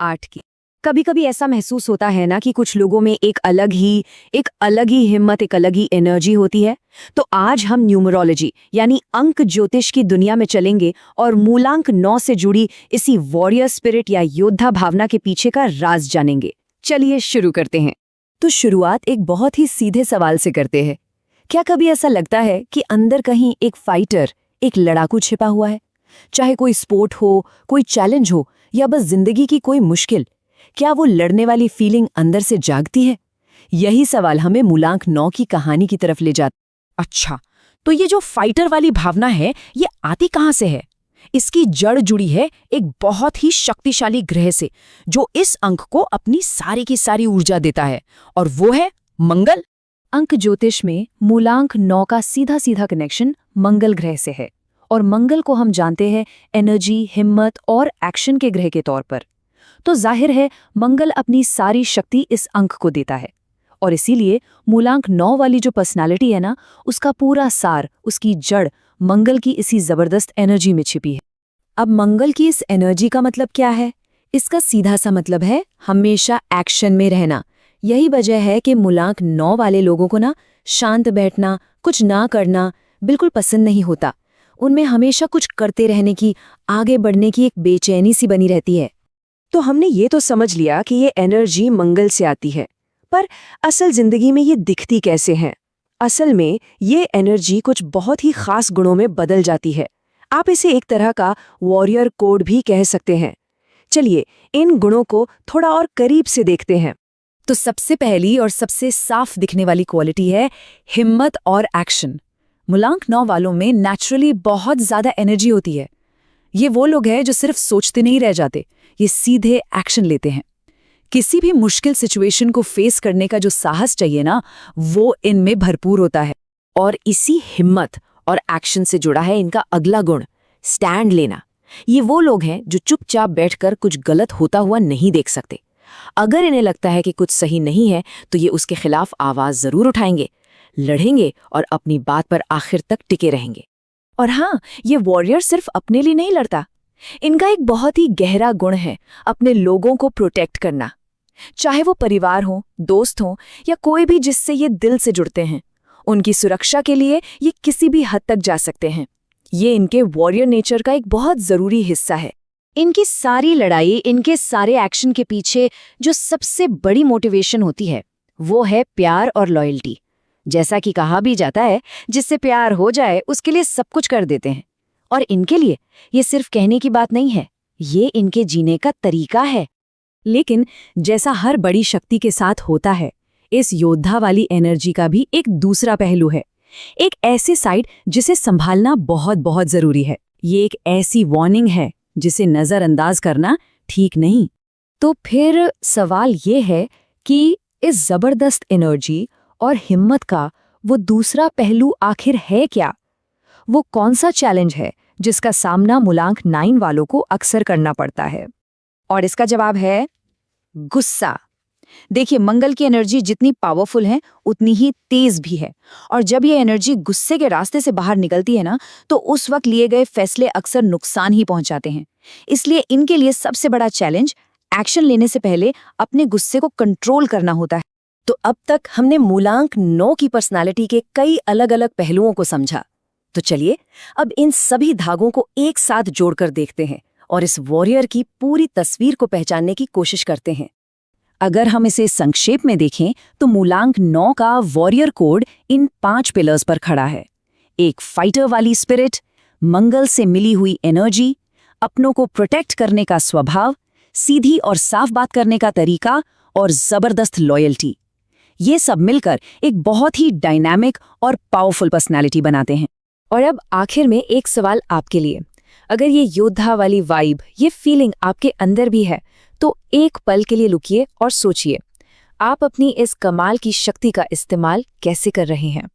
8 की। कभी कभी ऐसा महसूस होता है ना कि कुछ लोगों में एक अलग ही हिम्मत, एक अलग ही एनर्जी होती है। तो आज हम न्यूमरोलॉजी यानी अंक ज्योतिष की दुनिया में चलेंगे और मूलांक 9 से जुड़ी इसी वॉरियर स्पिरिट या योद्धा भावना के पीछे का राज जानेंगे। चलिए शुरू करते हैं। तो शुरुआत एक बहुत ही सीधे सवाल से करते हैं। क्या कभी ऐसा लगता है कि अंदर कहीं एक फाइटर, एक लड़ाकू छिपा हुआ है? चाहे कोई स्पोर्ट हो, कोई चैलेंज हो या बस जिंदगी की कोई मुश्किल, क्या वो लड़ने वाली फीलिंग अंदर से जागती है? यही सवाल हमें मूलांक 9 की कहानी की तरफ ले जाता। अच्छा, तो ये जो फाइटर वाली भावना है, ये आती कहाँ से है? इसकी जड़ जुड़ी है एक बहुत ही शक्तिशाली ग्रह से, जो इस अंक को अपनी सारी की सारी ऊर्जा देता है, और वो है मंगल। अंक ज्योतिष में मूलांक 9 का सीधा सीधा कनेक्शन मंगल ग्रह से है, और मंगल को हम जानते हैं एनर्जी, हिम्मत और एक्शन के ग्रह के तौर पर। तो जाहिर है मंगल अपनी सारी शक्ति इस अंक को देता है, और इसीलिए मूलांक 9 वाली जो पर्सनालिटी है ना, उसका पूरा सार, उसकी जड़ मंगल की इसी जबरदस्त एनर्जी में छिपी है। अब मंगल की इस एनर्जी का मतलब क्या है? इसका सीधा सा मतलब है हमेशा एक्शन में रहना। यही वजह है कि मूलांक 9 वाले लोगों को ना शांत बैठना, कुछ ना करना बिल्कुल पसंद नहीं होता। उनमें हमेशा कुछ करते रहने की, आगे बढ़ने की एक बेचैनी सी बनी रहती है। तो हमने ये तो समझ लिया कि ये एनर्जी मंगल से आती है, पर असल जिंदगी में ये दिखती कैसे है? असल में ये एनर्जी कुछ बहुत ही खास गुणों में बदल जाती है। आप इसे एक तरह का वॉरियर कोड भी कह सकते हैं। चलिए इन गुणों को थोड़ा और करीब से देखते हैं। तो सबसे पहली और सबसे साफ दिखने वाली क्वालिटी है हिम्मत और एक्शन। मूलांक 9 वालों में नेचुरली बहुत ज्यादा एनर्जी होती है। ये वो लोग हैं जो सिर्फ सोचते नहीं रह जाते, ये सीधे एक्शन लेते हैं। किसी भी मुश्किल सिचुएशन को फेस करने का जो साहस चाहिए ना, वो इनमें भरपूर होता है। और इसी हिम्मत और एक्शन से जुड़ा है इनका अगला गुण, स्टैंड लेना। ये वो लोग हैं जो चुपचाप बैठकर कुछ गलत होता हुआ नहीं देख सकते। अगर इन्हें लगता है कि कुछ सही नहीं है, तो ये उसके खिलाफ आवाज जरूर उठाएंगे, लड़ेंगे और अपनी बात पर आखिर तक टिके रहेंगे। और हाँ, ये वॉरियर सिर्फ अपने लिए नहीं लड़ता। इनका एक बहुत ही गहरा गुण है अपने लोगों को प्रोटेक्ट करना। चाहे वो परिवार हो, दोस्त हो या कोई भी जिससे ये दिल से जुड़ते हैं, उनकी सुरक्षा के लिए ये किसी भी हद तक जा सकते हैं। ये इनके वॉरियर नेचर का एक बहुत जरूरी हिस्सा है। इनकी सारी लड़ाई, इनके सारे एक्शन के पीछे जो सबसे बड़ी मोटिवेशन होती है, वो है प्यार और लॉयल्टी। जैसा कि कहा भी जाता है, जिससे प्यार हो जाए उसके लिए सब कुछ कर देते हैं। और इनके लिए ये सिर्फ कहने की बात नहीं है, ये इनके जीने का तरीका है। लेकिन जैसा हर बड़ी शक्ति के साथ होता है, इस योद्धा वाली एनर्जी का भी एक दूसरा पहलू है, एक ऐसी साइड जिसे संभालना बहुत बहुत जरूरी है। ये एक ऐसी वार्निंग है जिसे नजरअंदाज करना ठीक नहीं। तो फिर सवाल ये है कि इस जबरदस्त एनर्जी और हिम्मत का वो दूसरा पहलू आखिर है क्या? वो कौन सा चैलेंज है जिसका सामना मूलांक 9 वालों को अक्सर करना पड़ता है? और इसका जवाब है गुस्सा। देखिए, मंगल की एनर्जी जितनी पावरफुल है, उतनी ही तेज भी है। और जब ये एनर्जी गुस्से के रास्ते से बाहर निकलती है ना, तो उस वक्त लिए गए फैसले अक्सर नुकसान ही पहुंचाते हैं। इसलिए इनके लिए सबसे बड़ा चैलेंज एक्शन लेने से पहले अपने गुस्से को कंट्रोल करना होता है। तो अब तक हमने मूलांक 9 की पर्सनालिटी के कई अलग अलग पहलुओं को समझा। तो चलिए अब इन सभी धागों को एक साथ जोड़कर देखते हैं और इस वॉरियर की पूरी तस्वीर को पहचानने की कोशिश करते हैं। अगर हम इसे संक्षेप में देखें तो मूलांक 9 का वॉरियर कोड इन 5 पिलर्स पर खड़ा है। एक फाइटर वाली स्पिरिट, मंगल से मिली हुई एनर्जी, अपनों को प्रोटेक्ट करने का स्वभाव, सीधी और साफ बात करने का तरीका और जबरदस्त लॉयल्टी। ये सब मिलकर एक बहुत ही डायनामिक और पावरफुल पर्सनालिटी बनाते हैं। और अब आखिर में एक सवाल आपके लिए। अगर ये योद्धा वाली वाइब, ये फीलिंग आपके अंदर भी है, तो एक पल के लिए रुकिए और सोचिए, आप अपनी इस कमाल की शक्ति का इस्तेमाल कैसे कर रहे हैं?